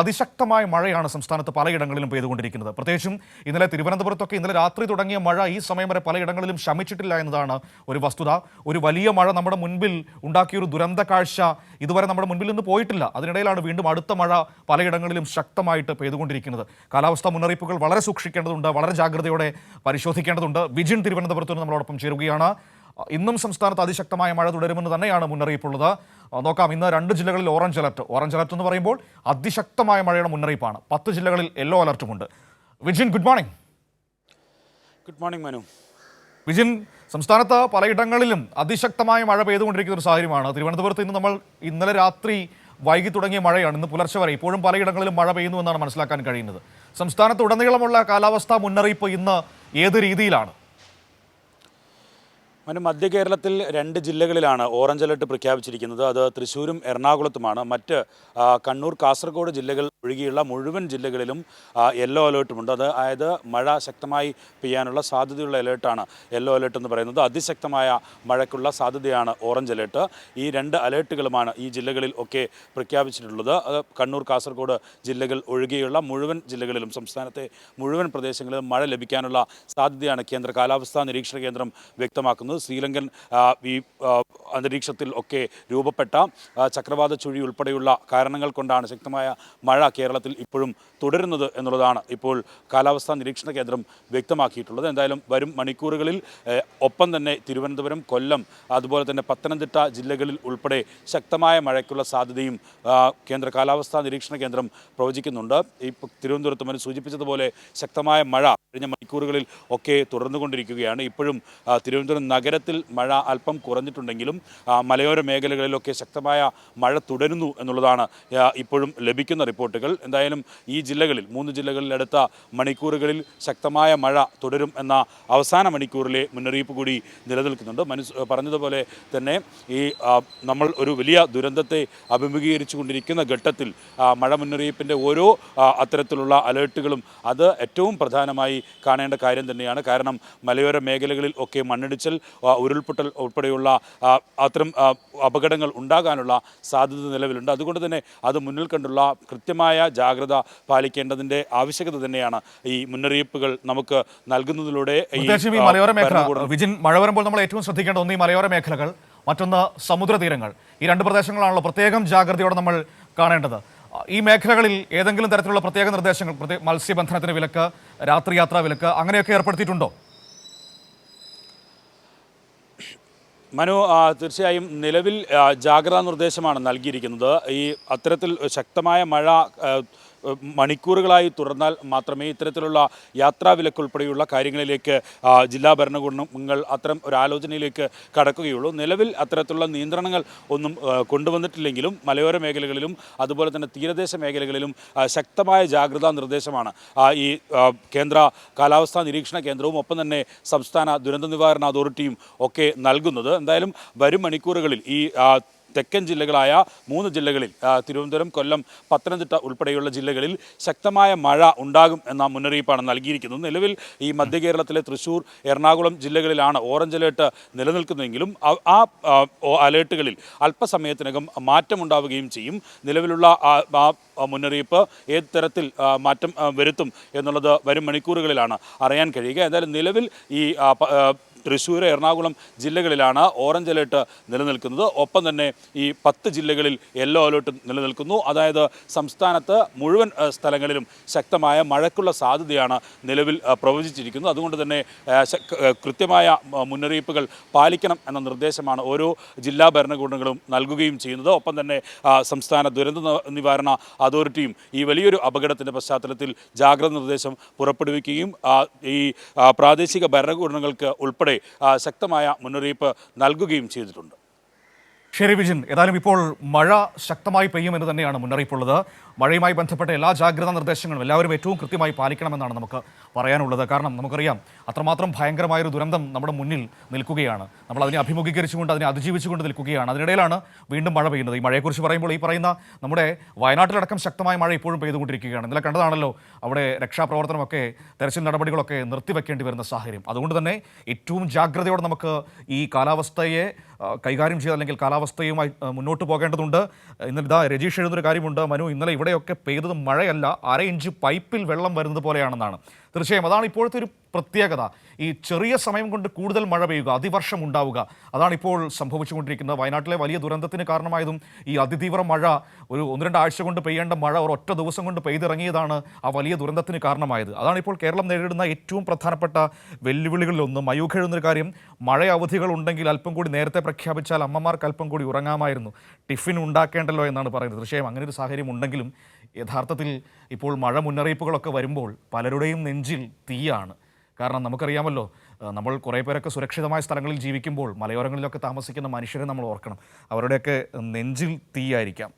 അതിശക്തമായ മഴയാണ് സംസ്ഥാനത്ത് പലയിടങ്ങളിലും പെയ്തുകൊണ്ടിരിക്കുന്നത്. പ്രത്യേകിച്ചും ഇന്നലെ തിരുവനന്തപുരത്തൊക്കെ ഇന്നലെ രാത്രി തുടങ്ങിയ മഴ ഈ സമയം വരെ പലയിടങ്ങളിലും ശമിച്ചിട്ടില്ല എന്നതാണ് ഒരു വസ്തുത. ഒരു വലിയ മഴ നമ്മുടെ മുൻപിൽ ഉണ്ടാക്കിയൊരു ദുരന്ത കാഴ്ച ഇതുവരെ നമ്മുടെ മുൻപിൽ നിന്ന് പോയിട്ടില്ല. അതിനിടയിലാണ് വീണ്ടും അടുത്ത മഴ പലയിടങ്ങളിലും ശക്തമായിട്ട് പെയ്തുകൊണ്ടിരിക്കുന്നത്. കാലാവസ്ഥാ മുന്നറിയിപ്പുകൾ വളരെ സൂക്ഷിക്കേണ്ടതുണ്ട്, വളരെ ജാഗ്രതയോടെ പരിശോധിക്കേണ്ടതുണ്ട്. വിജിൻ തിരുവനന്തപുരത്ത് നിന്ന് നമ്മളോടൊപ്പം ചേരുകയാണ്. ഇന്നും സംസ്ഥാനത്ത് അതിശക്തമായ മഴ തുടരുമെന്ന് തന്നെയാണ് മുന്നറിയിപ്പുള്ളത്. നോക്കാം, ഇന്ന് 2 ജില്ലകളിൽ ഓറഞ്ച് അലർട്ട് എന്ന് പറയുമ്പോൾ അതിശക്തമായ മഴയുടെ മുന്നറിയിപ്പാണ്. 10 ജില്ലകളിൽ യെല്ലോ അലർട്ടുമുണ്ട്. Vijin, good morning. Good morning Manu. Vijin, സംസ്ഥാനത്ത് പലയിടങ്ങളിലും അതിശക്തമായ മഴ പെയ്തുകൊണ്ടിരിക്കുന്ന ഒരു സാഹചര്യമാണ്. തിരുവനന്തപുരത്ത് ഇന്ന് നമ്മൾ ഇന്നലെ രാത്രി വൈകി തുടങ്ങിയ മഴയാണ് ഇന്ന് പുലർച്ചെ വരെ ഇപ്പോഴും പലയിടങ്ങളിലും മഴ പെയ്യുന്നു എന്നാണ് മനസ്സിലാക്കാൻ കഴിയുന്നത്. സംസ്ഥാനത്ത് ഉടനീളമുള്ള കാലാവസ്ഥാ മുന്നറിയിപ്പ് ഇന്ന് ഏത് രീതിയിലാണ്? മധ്യ കേരളത്തിൽ 2 ജില്ലകളിലാണ് ഓറഞ്ച് അലർട്ട് പ്രഖ്യാപിച്ചിരിക്കുന്നത്. അത് തൃശ്ശൂരും എറണാകുളത്തുമാണ്. മറ്റ് കണ്ണൂർ, കാസർഗോഡ് ജില്ലകൾ ഒഴികെയുള്ള മുഴുവൻ ജില്ലകളിലും യെല്ലോ അലേർട്ടുമുണ്ട്. അതായത് മഴ ശക്തമായി പെയ്യാനുള്ള സാധ്യതയുള്ള അലേർട്ടാണ് യെല്ലോ അലേർട്ട് എന്ന് പറയുന്നത്. അതിശക്തമായ മഴയ്ക്കുള്ള സാധ്യതയാണ് ഓറഞ്ച് അലേർട്ട്. ഈ 2 അലേർട്ടുകളുമാണ് ഈ ജില്ലകളിൽ ഒക്കെ പ്രഖ്യാപിച്ചിട്ടുള്ളത്. കണ്ണൂർ, കാസർഗോഡ് ജില്ലകൾ ഒഴികെയുള്ള മുഴുവൻ ജില്ലകളിലും സംസ്ഥാനത്തെ മുഴുവൻ പ്രദേശങ്ങളിലും മഴ ലഭിക്കാനുള്ള സാധ്യതയാണ് കേന്ദ്ര കാലാവസ്ഥാ നിരീക്ഷണ കേന്ദ്രം വ്യക്തമാക്കുന്നത്. ശ്രീലങ്കൻ ഈ അന്തരീക്ഷത്തിൽ ഒക്കെ രൂപപ്പെട്ട ചക്രവാത ചുഴി ഉൾപ്പെടെയുള്ള കാരണങ്ങൾ കൊണ്ടാണ് ശക്തമായ മഴ കേരളത്തിൽ ഇപ്പോഴും തുടരുന്നത് എന്നുള്ളതാണ് ഇപ്പോൾ കാലാവസ്ഥാ നിരീക്ഷണ കേന്ദ്രം വ്യക്തമാക്കിയിട്ടുള്ളത്. എന്തായാലും വരും മണിക്കൂറുകളിൽ ഒപ്പം തന്നെ തിരുവനന്തപുരം, കൊല്ലം, അതുപോലെ തന്നെ പത്തനംതിട്ട ജില്ലകളിൽ ഉൾപ്പെടെ ശക്തമായ മഴയ്ക്കുള്ള സാധ്യതയും കേന്ദ്ര കാലാവസ്ഥാ നിരീക്ഷണ കേന്ദ്രം പ്രവചിക്കുന്നുണ്ട്. ഈ തിരുവനന്തപുരത്ത് സൂചിപ്പിച്ചതുപോലെ ശക്തമായ മഴ കഴിഞ്ഞ മണിക്കൂറുകളിൽ ഒക്കെ തുടർന്നുകൊണ്ടിരിക്കുകയാണ്. ഇപ്പോഴും തിരുവനന്തപുരം നഗരത്തിൽ മഴ അല്പം കുറഞ്ഞിട്ടുണ്ടെങ്കിലും മലയോര മേഖലകളിലൊക്കെ ശക്തമായ മഴ തുടരുന്നു എന്നുള്ളതാണ് ഇപ്പോഴും ലഭിക്കുന്ന റിപ്പോർട്ടുകൾ. എന്തായാലും ഈ ജില്ലകളിൽ 3 ജില്ലകളിൽ അടുത്ത മണിക്കൂറുകളിൽ ശക്തമായ മഴ തുടരും എന്ന അവസാന മണിക്കൂറിലെ മുന്നറിയിപ്പ് കൂടി നിലനിൽക്കുന്നുണ്ട്. പറഞ്ഞതുപോലെ തന്നെ ഈ നമ്മൾ ഒരു വലിയ ദുരന്തത്തെ അഭിമുഖീകരിച്ചു കൊണ്ടിരിക്കുന്ന ഘട്ടത്തിൽ മഴ മുന്നറിയിപ്പിൻ്റെ ഓരോ അത്തരത്തിലുള്ള അലേർട്ടുകളും അത് ഏറ്റവും പ്രധാനമായി കാണേണ്ട കാര്യം തന്നെയാണ്. കാരണം മലയോര മേഖലകളിൽ ഒക്കെ മണ്ണിടിച്ചൽ, ഉരുൾപൊട്ടൽ ഉൾപ്പെടെയുള്ള അത്തരം അപകടങ്ങൾ ഉണ്ടാകാനുള്ള സാധ്യത നിലവിലുണ്ട്. അതുകൊണ്ട് തന്നെ അത് മുന്നിൽ കണ്ടുള്ള കൃത്യമായ ജാഗ്രത പാലിക്കേണ്ടതിൻ്റെ ആവശ്യകത തന്നെയാണ് ഈ മുന്നറിയിപ്പുകൾ നമുക്ക് നൽകുന്നതിലൂടെ. ഈ മലയോര മേഖല, വിജിൻ, മഴ വരുമ്പോൾ നമ്മൾ ഏറ്റവും ശ്രദ്ധിക്കേണ്ട ഒന്ന് ഈ മലയോര മേഖലകൾ, മറ്റൊന്ന് സമുദ്രതീരങ്ങൾ. ഈ 2 പ്രദേശങ്ങളാണല്ലോ പ്രത്യേകം ജാഗ്രതയോടെ നമ്മൾ കാണേണ്ടത്. ഈ മേഖലകളിൽ ഏതെങ്കിലും തരത്തിലുള്ള പ്രത്യേക നിർദ്ദേശങ്ങൾ, മത്സ്യബന്ധനത്തിന് വിലക്ക്, രാത്രിയാത്രാ വിലക്ക് അങ്ങനെയൊക്കെ ഏർപ്പെടുത്തിയിട്ടുണ്ടോ? മനു, തീർച്ചയായും നിലവിൽ ജാഗ്രതാ നിർദ്ദേശമാണ് നൽകിയിരിക്കുന്നത്. ഈ അത്തരത്തിൽ ശക്തമായ മഴ മണിക്കൂറുകളായി തുടർന്നാൽ മാത്രമേ ഇത്തരത്തിലുള്ള യാത്രാ വിലക്കുൾപ്പെടെയുള്ള കാര്യങ്ങളിലേക്ക് ജില്ലാ ഭരണകൂടങ്ങൾ അത്തരം ഒരു ആലോചനയിലേക്ക് കടക്കുകയുള്ളൂ. നിലവിൽ അത്തരത്തിലുള്ള നിയന്ത്രണങ്ങൾ ഒന്നും കൊണ്ടുവന്നിട്ടില്ലെങ്കിലും മലയോര മേഖലകളിലും അതുപോലെ തന്നെ തീരദേശ മേഖലകളിലും ശക്തമായ ജാഗ്രതാ നിർദ്ദേശമാണ് ഈ കേന്ദ്ര കാലാവസ്ഥാ നിരീക്ഷണ കേന്ദ്രവും ഒപ്പം തന്നെ സംസ്ഥാന ദുരന്ത നിവാരണ അതോറിറ്റിയും ഒക്കെ നൽകുന്നത്. എന്തായാലും വരും മണിക്കൂറുകളിൽ ഈ തെക്കൻ ജില്ലകളായ 3 ജില്ലകളിൽ തിരുവനന്തപുരം, കൊല്ലം, പത്തനംതിട്ട ഉൾപ്പെടെയുള്ള ജില്ലകളിൽ ശക്തമായ മഴ ഉണ്ടാകും എന്ന മുന്നറിയിപ്പാണ് നൽകിയിരിക്കുന്നത്. നിലവിൽ ഈ മധ്യ കേരളത്തിലെ തൃശ്ശൂർ, എറണാകുളം ജില്ലകളിലാണ് ഓറഞ്ച് അലേർട്ട് നിലനിൽക്കുന്നതെങ്കിലും ആ അലേർട്ടുകളിൽ അല്പസമയത്തിനകം മാറ്റമുണ്ടാവുകയും ചെയ്യും. നിലവിലുള്ള ആ മുന്നറിയിപ്പ് ഏത് തരത്തിൽ മാറ്റം വരുത്തും എന്നുള്ളത് വരും മണിക്കൂറുകളിലാണ് അറിയാൻ കഴിയുക. എന്തായാലും നിലവിൽ ഈ തൃശ്ശൂർ, എറണാകുളം ജില്ലകളിലാണ് ഓറഞ്ച് അലേർട്ട് നിലനിൽക്കുന്നത്. ഒപ്പം തന്നെ ഈ 10 ജില്ലകളിൽ യെല്ലോ അലേർട്ട് നിലനിൽക്കുന്നു. അതായത് സംസ്ഥാനത്ത് മുഴുവൻ സ്ഥലങ്ങളിലും ശക്തമായ മഴയ്ക്കുള്ള സാധ്യതയാണ് നിലവിൽ പ്രവചിച്ചിരിക്കുന്നത്. അതുകൊണ്ട് തന്നെ കൃത്യമായ മുന്നറിയിപ്പുകൾ പാലിക്കണം എന്ന നിർദ്ദേശമാണ് ഓരോ ജില്ലാ ഭരണകൂടങ്ങളും നൽകുകയും ചെയ്യുന്നത്. ഒപ്പം തന്നെ സംസ്ഥാന ദുരന്ത നിവാരണ അതോറിറ്റിയും ഈ വലിയൊരു അപകടത്തിൻ്റെ പശ്ചാത്തലത്തിൽ ജാഗ്രതാ നിർദ്ദേശം പുറപ്പെടുവിക്കുകയും ഈ പ്രാദേശിക ഭരണകൂടങ്ങൾക്ക് ഉൾപ്പെടെ ശക്തമായ മുന്നറിയിപ്പ് നൽകുകയും ചെയ്തിട്ടുണ്ട്. ശരി വിജിൻ, ഏതായാലും ഇപ്പോൾ മഴ ശക്തമായി പെയ്യുമെന്ന് തന്നെയാണ് മുന്നറിയിപ്പുള്ളത്. മഴയുമായി ബന്ധപ്പെട്ട എല്ലാ ജാഗ്രതാ നിർദ്ദേശങ്ങളും എല്ലാവരും ഏറ്റവും കൃത്യമായി പാലിക്കണമെന്നാണ് നമുക്ക് പറയാനുള്ളത്. കാരണം നമുക്കറിയാം അത്രമാത്രം ഭയങ്കരമായൊരു ദുരന്തം നമ്മുടെ മുന്നിൽ നിൽക്കുകയാണ്. നമ്മൾ അതിനെ അഭിമുഖീകരിച്ചുകൊണ്ട് അതിനെ അതിജീവിച്ചുകൊണ്ട് നിൽക്കുകയാണ്. അതിനിടയിലാണ് വീണ്ടും മഴ പെയ്യുന്നത്. ഈ മഴയെക്കുറിച്ച് പറയുമ്പോൾ ഈ പറയുന്ന നമ്മുടെ വയനാട്ടിലടക്കം ശക്തമായ മഴ ഇപ്പോഴും പെയ്തുകൊണ്ടിരിക്കുകയാണ്. ഇന്നലെ കണ്ടതാണല്ലോ, അവിടെ രക്ഷാപ്രവർത്തനമൊക്കെ, തെരച്ചിൽ നടപടികളൊക്കെ നിർത്തിവെക്കേണ്ടി വരുന്ന സാഹചര്യം. അതുകൊണ്ട് തന്നെ ഏറ്റവും ജാഗ്രതയോടെ നമുക്ക് ഈ കാലാവസ്ഥയെ കൈകാര്യം ചെയ്ത് അല്ലെങ്കിൽ കാലാവസ്ഥയുമായി മുന്നോട്ട് പോകേണ്ടതുണ്ട്. ഇന്നലെ ഇതാ രജീഷ് എഴുതുന്നൊരു കാര്യമുണ്ട്, മനു, ഇന്നലെ ഇവിടെയൊക്കെ പെയ്തത് മഴയല്ല, 1/2 ഇഞ്ച് പൈപ്പിൽ വെള്ളം വരുന്നത് പോലെയാണെന്നാണ്. തീർച്ചയായും അതാണ് ഇപ്പോഴത്തെ ഒരു പ്രത്യേകത. ഈ ചെറിയ സമയം കൊണ്ട് കൂടുതൽ മഴ പെയ്യുക, അതിവർഷം ഉണ്ടാവുക, അതാണ് ഇപ്പോൾ സംഭവിച്ചുകൊണ്ടിരിക്കുന്നത്. വയനാട്ടിലെ വലിയ ദുരന്തത്തിന് കാരണമായതും ഈ അതിതീവ്ര മഴ, ഒരു 1-2 ആഴ്ച കൊണ്ട് പെയ്യേണ്ട മഴ ഒരൊറ്റ ദിവസം കൊണ്ട് പെയ്തിറങ്ങിയതാണ് ആ വലിയ ദുരന്തത്തിന് കാരണമായത്. അതാണ് ഇപ്പോൾ കേരളം നേരിടുന്ന ഏറ്റവും പ്രധാനപ്പെട്ട വെല്ലുവിളികളിലൊന്ന്. മയൂഖ് എഴുതുന്നൊരു കാര്യം, മഴ അവധികൾ ഉണ്ടെങ്കിൽ അല്പം കൂടി നേരത്തെ പ്രഖ്യാപിച്ചാൽ അമ്മമാർക്ക് അല്പം കൂടി ഉറങ്ങാമായിരുന്നു, ടിഫിൻ ഉണ്ടാക്കേണ്ടല്ലോ എന്നാണ് പറയുന്നത്. തീർച്ചയായും അങ്ങനെ ഒരു സാഹചര്യം ഉണ്ടെങ്കിലും യഥാർത്ഥത്തിൽ ഇപ്പോൾ മഴ മുന്നറിയിപ്പുകളൊക്കെ വരുമ്പോൾ പലരുടെയും നെഞ്ചിൽ തീയാണ്. കാരണം നമുക്കറിയാമല്ലോ, നമ്മൾ കുറേ പേരൊക്കെ സുരക്ഷിതമായ സ്ഥലങ്ങളിൽ ജീവിക്കുമ്പോൾ മലയോരങ്ങളിലൊക്കെ താമസിക്കുന്ന മനുഷ്യരെ നമ്മൾ ഓർക്കണം. അവരുടെയൊക്കെ നെഞ്ചിൽ തീയായിരിക്കാം.